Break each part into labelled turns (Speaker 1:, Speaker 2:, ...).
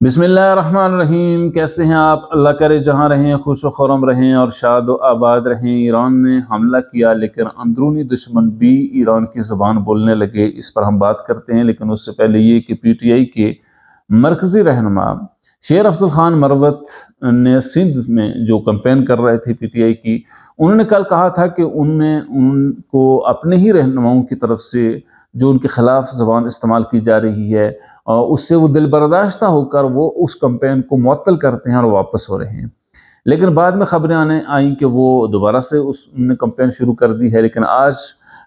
Speaker 1: बिस्मिल्लाहिर्रहमानिर्रहीम। कैसे हैं आप? अल्लाह करे जहाँ रहें खुश व खुर्रम रहें और शाद व आबाद रहें। ईरान ने हमला किया लेकिन अंदरूनी दुश्मन भी ईरान की ज़बान बोलने लगे। इस पर हम बात करते हैं, लेकिन उससे पहले ये कि पीटीआई के मरकज़ी रहनुमा शेर अफजल खान मरवत ने सिंध में जो कैंपेन कर रहे थे पीटीआई की, उन्होंने कल कहा था कि उनको अपने ही रहनुमाओं की तरफ से जो उनके खिलाफ ज़बान इस्तेमाल की जा रही है और उससे वो दिल बर्दाश्त होकर वो उस कैंपेन को मुअत्तल करते हैं और वापस हो रहे हैं। लेकिन बाद में खबरें आने आई कि वो दोबारा से उन्होंने कैंपेन शुरू कर दी है। लेकिन आज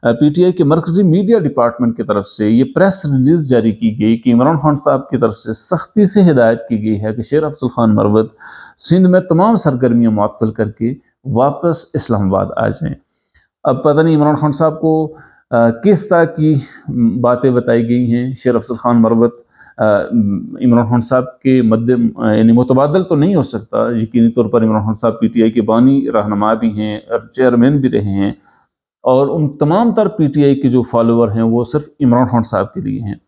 Speaker 1: पीटीआई के मरकजी मीडिया डिपार्टमेंट की तरफ से ये प्रेस रिलीज जारी की गई कि इमरान खान साहब की तरफ से सख्ती से हिदायत की गई है कि शेर अफजल खान मरवत सिंध में तमाम सरगर्मियाँ मुअत्तल करके वापस इस्लामाबाद आ जाएं। अब पता नहीं इमरान खान साहब को किस तरह की बातें बताई गई हैं। शेर अफजल खान मरवत इमरान खान साहब के मध्य यानी मुतबादल तो नहीं हो सकता। यकीनी तौर पर इमरान खान साहब पीटीआई के बानी रहनुमा भी हैं और चेयरमैन भी रहे हैं, और उन तमाम तर पीटीआई के जो फॉलोअर हैं वो सिर्फ इमरान खान साहब के लिए हैं।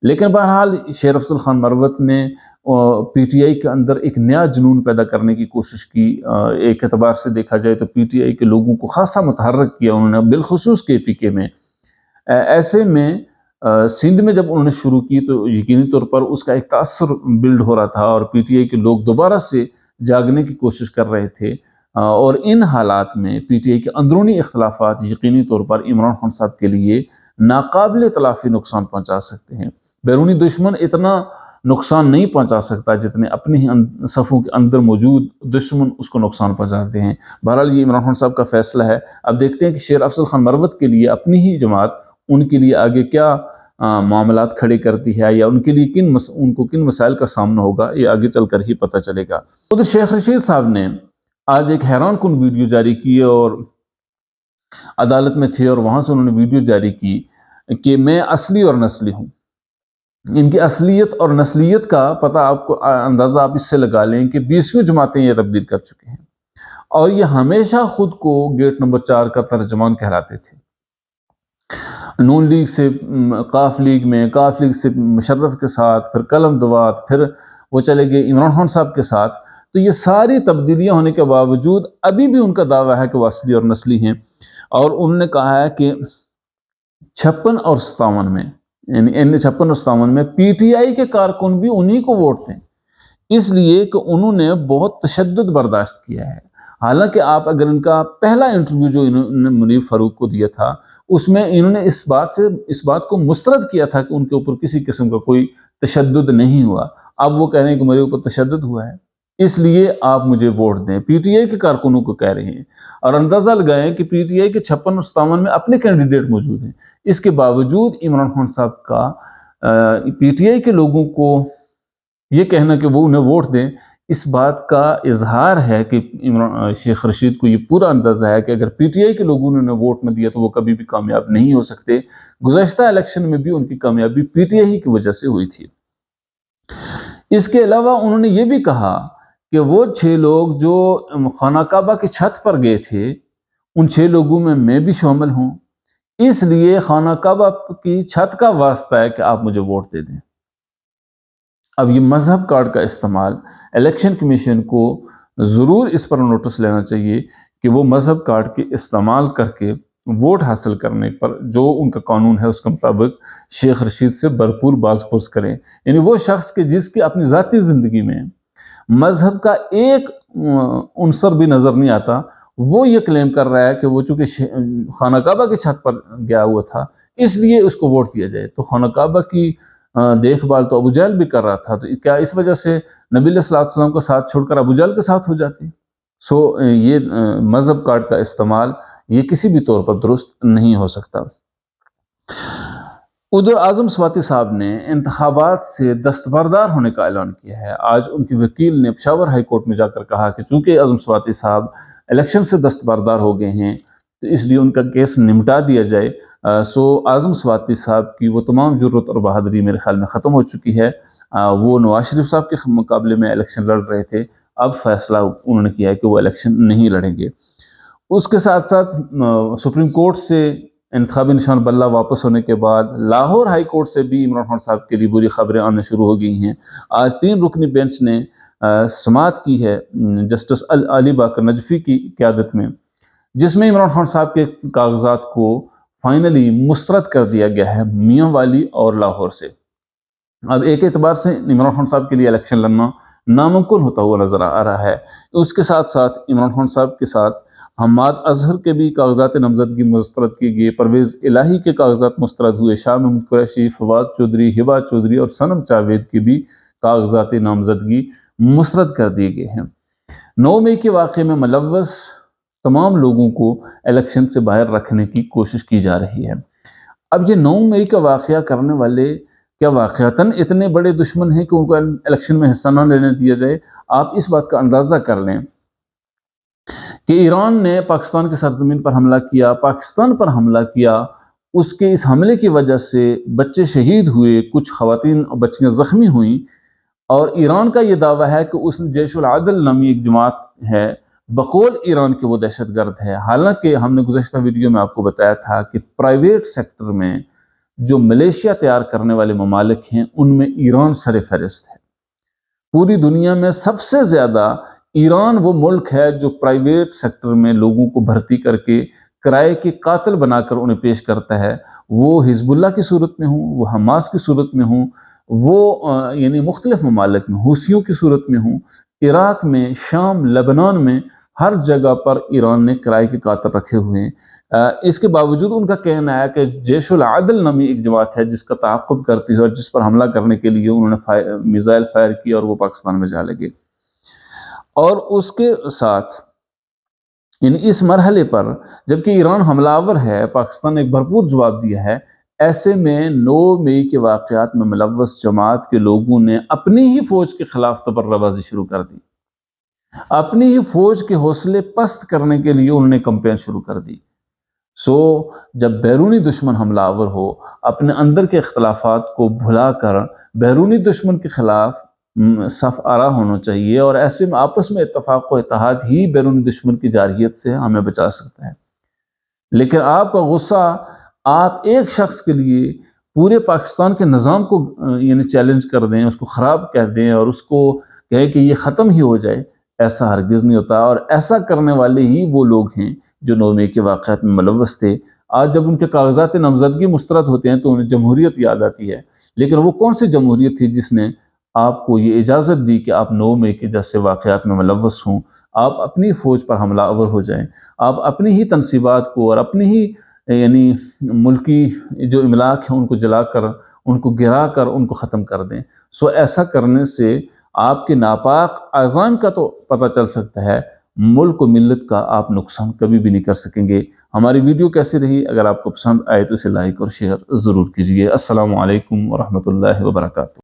Speaker 1: लेकिन बहरहाल शेर अफजल खान मरवत ने पीटीआई के अंदर एक नया जुनून पैदा करने की कोशिश की। एक एतबार से देखा जाए तो पीटीआई के लोगों को खासा मुतहर्रिक किया उन्होंने, बिलखुसूस केपीके में। ऐसे में सिंध में जब उन्होंने शुरू की तो यकीनी तौर पर उसका एक तासुर बिल्ड हो रहा था और पीटीआई के लोग दोबारा से जागने की कोशिश कर रहे थे। और इन हालात में पीटीआई के अंदरूनी इख्तलाफात यकीनी तौर पर इमरान खान साहब के लिए नाकाबिल तलाफी नुकसान पहुंचा सकते हैं। बैरूनी दुश्मन इतना नुकसान नहीं पहुंचा सकता जितने अपने ही सफ़ों के अंदर मौजूद दुश्मन उसको नुकसान पहुंचाते हैं। बहरहाल ये इमरान खान साहब का फैसला है। अब देखते हैं कि शेर अफजल खान मरवत के लिए अपनी ही जमात उनके लिए आगे क्या मामलात खड़े करती है, या उनके लिए उनको किन मसाइल का सामना होगा, ये आगे चलकर ही पता चलेगा। तो शेख रशीद साहब ने आज एक हैरान कुन वीडियो जारी की और अदालत में थे और वहां से उन्होंने वीडियो जारी की कि मैं असली और नस्ली हूं। इनकी असलियत और नस्लियत का पता आपको अंदाजा आप इससे लगा लें कि 20वीं जमातें ये तब्दील कर चुके हैं और ये हमेशा खुद को गेट नंबर 4 का तर्जमान कहलाते थे। नून लीग से काफ लीग में, काफ लीग से मुशर्रफ के साथ, फिर कलम दवात, फिर वो चले गए इमरान खान साहब के साथ। तो ये सारी तब्दीलियां होने के बावजूद अभी भी उनका दावा है कि वो असली और नस्ली हैं। और उन्होंने कहा है कि 56 और 57 में, यानी 56 और 57 में पीटीआई के कारकुन भी उन्हीं को वोट दें, इसलिए कि उन्होंने बहुत तशद्दुद बर्दाश्त किया है। हालांकि आप अगर इनका पहला इंटरव्यू जो इन्होंने मुनीर फारूक को दिया था उसमें इन्होंने इस बात को मुस्तरद किया था कि उनके ऊपर किसी किस्म का कोई तशद्दुद नहीं हुआ। अब वो कह रहे हैं कि मेरे ऊपर तशद्दुद हुआ है, इसलिए आप मुझे वोट दें। पीटीआई के कारकुनों को कह रहे हैं और अंदाजा लगाएं कि पीटीआई के 56 और 57 में अपने कैंडिडेट मौजूद हैं। इसके बावजूद इमरान खान साहब का पीटीआई के लोगों को ये कहना कि वो उन्हें वोट दें, इस बात का इजहार है कि शेख रशीद को ये पूरा अंदाजा है कि अगर पीटीआई के लोगों ने उन्हें वोट न दिया तो वो कभी भी कामयाब नहीं हो सकते। गुज़श्ता इलेक्शन में भी उनकी कामयाबी पीटीआई की वजह से हुई थी। इसके अलावा उन्होंने ये भी कहा कि वो 6 लोग जो खाना काबा की छत पर गए थे, उन 6 लोगों में मैं भी शामिल हूं, इसलिए खाना काबा की छत का वास्ता है कि आप मुझे वोट दे दें। अब ये मजहब कार्ड का इस्तेमाल इलेक्शन कमीशन को ज़रूर इस पर नोटिस लेना चाहिए कि वो मजहब कार्ड के इस्तेमाल करके वोट हासिल करने पर जो उनका कानून है उसके मुताबिक शेख रशीद से भरपूर बाज़पुर्स करें। यानी वो शख्स के जिसकी अपनी ज़ाती ज़िंदगी में मजहब का एक उनसर भी नज़र नहीं आता, वो ये क्लेम कर रहा है कि वो चूँकि खाना काबा की छत पर गया हुआ था इसलिए उसको वोट दिया जाए। तो खाना काबा की देखभाल तो अबू जहल भी कर रहा था, तो क्या इस वजह से नबी अलैहि सल्लम का साथ छोड़कर अबू जहल के साथ हो जाते? ये मजहब कार्ड का इस्तेमाल ये किसी भी तौर पर दुरुस्त नहीं हो सकता। उधर आजम स्वाति साहब ने इंतखाबात से दस्तबरदार होने का ऐलान किया है। आज उनकी वकील ने पेशावर हाई कोर्ट में जाकर कहा कि चूंकि आजम स्वाति साहब इलेक्शन से दस्तबरदार हो गए हैं तो इसलिए उनका केस निपटा दिया जाए। आजम स्वाति साहब की वो तमाम जुर्रत और बहादुरी मेरे ख्याल में ख़त्म हो चुकी है। वो नवाज शरीफ साहब के मुकाबले में इलेक्शन लड़ रहे थे, अब फैसला उन्होंने किया है कि वो इलेक्शन नहीं लड़ेंगे। उसके साथ साथ सुप्रीम कोर्ट से انتخابی نشان بلہ واپس ہونے کے بعد لاہور ہائی کورٹ سے بھی عمران خان صاحب کے لیے بری خبریں آنا شروع ہو گئی ہیں۔ آج 3 رکنی بینچ نے سماعت کی ہے جسٹس علی باقر نجفی کی قیادت میں، جس میں عمران خان صاحب کے کاغذات کو فائنلی مسترد کر دیا گیا ہے میاں والی اور لاہور سے۔ اب ایک اعتبار سے عمران خان صاحب کے لیے الیکشن لڑنا ناممکن ہوتا ہوا نظر آ رہا ہے۔ اس کے ساتھ ساتھ عمران خان صاحب کے ساتھ حماد اظہر کے بھی کاغذات نامزدگی مسترد کیے گئے، پرویز الہی کے کاغذات مسترد ہوئے، شاہ محمود قریشی، فواد چودھری، ہبا چودھری اور صنم جاوید کے بھی کاغذات نامزدگی مسترد کر دیے گئے ہیں۔ 9 مئی کے واقعے میں ملوث تمام لوگوں کو الیکشن سے باہر رکھنے کی کوشش کی جا رہی ہے۔ اب یہ 9 مئی کا واقعہ کرنے والے کیا واقعتاً اتنے بڑے دشمن ہیں کہ ان کو الیکشن میں حصہ نہ لینے دیا جائے؟ آپ اس بات کا اندازہ کر لیں کہ ایران نے پاکستان کی سرزمین پر حملہ کیا، پاکستان پر حملہ کیا، اس کے اس حملے کی وجہ سے بچے شہید ہوئے، کچھ خواتین اور بچیاں زخمی ہوئیں، اور ایران کا یہ دعویٰ ہے کہ اس جیش العدل نامی ایک جماعت ہے، بقول ایران کے وہ دہشت گرد ہے۔ حالانکہ ہم نے گزشتہ ویڈیو میں آپ کو بتایا تھا کہ پرائیویٹ سیکٹر میں جو ملیشیا تیار کرنے والے ممالک ہیں ان میں ایران سر فہرست ہے۔ پوری دنیا میں سب سے زیادہ ایران وہ ملک ہے جو پرائیویٹ سیکٹر میں لوگوں کو بھرتی کر کے کرائے کے قاتل بنا کر انہیں پیش کرتا ہے، وہ حزب اللہ کی صورت میں ہوں، وہ حماس کی صورت میں ہوں، وہ یعنی مختلف ممالک میں حوثیوں کی صورت میں ہوں، عراق میں، شام، لبنان میں، ہر جگہ پر ایران نے کرائے کے قاتل رکھے ہوئے ہیں۔ اس کے باوجود ان کا کہنا ہے کہ جیش العدل نامی ایک جماعت ہے جس کا تعاقب کرتی ہے اور جس پر حملہ کرنے کے لیے انہوں نے میزائل فائر کیا اور وہ پاکستان میں جا لگے۔ اور اس کے ساتھ یعنی اس مرحلے پر جبکہ ایران حملہ آور ہے، پاکستان نے ایک بھرپور جواب دیا ہے، ایسے میں 9 مئی کے واقعات میں ملوث جماعت کے لوگوں نے اپنی ہی فوج کے خلاف تبرہ بازی شروع کر دی، اپنی ہی فوج کے حوصلے پست کرنے کے لیے انہوں نے کمپین شروع کر دی۔ جب بیرونی دشمن حملہ آور ہو، اپنے اندر کے اختلافات کو بھلا کر بیرونی دشمن کے خلاف صف آرا ہونا چاہیے، اور ایسے میں آپس میں اتفاق و اتحاد ہی بیرونی دشمن کی جارحیت سے ہمیں بچا سکتا ہے۔ لیکن آپ کا غصہ آپ ایک شخص کے لیے پورے پاکستان کے نظام کو یعنی چیلنج کر دیں، اس کو خراب کہہ دیں اور اس کو کہیں کہ یہ ختم ہی ہو جائے، ایسا ہرگز نہیں ہوتا، اور ایسا کرنے والے ہی وہ لوگ ہیں جو 9 مئی کے واقعات میں ملوث تھے۔ آج جب ان کے کاغذات نامزدگی مسترد ہوتے ہیں تو انہیں جمہوریت یاد آتی ہے، لیکن وہ کون سی جمہوریت تھی جس نے آپ کو یہ اجازت دی کہ آپ 9 مئی کے جیسے واقعات میں ملوث ہوں، آپ اپنی فوج پر حملہ آور ہو جائیں، آپ اپنی ہی تنصیبات کو اور اپنی ہی یعنی ملکی جو املاک ہیں ان کو جلا کر، ان کو گرا کر ان کو ختم کر دیں۔ ایسا کرنے سے آپ کے ناپاک عزائم کا تو پتہ چل سکتا ہے، ملک و ملت کا آپ نقصان کبھی بھی نہیں کر سکیں گے۔ ہماری ویڈیو کیسی رہی؟ اگر آپ کو پسند آئے تو اسے لائک اور شیئر ضرور کیجیے۔ السلام علیکم ورحمۃ اللہ وبرکاتہ۔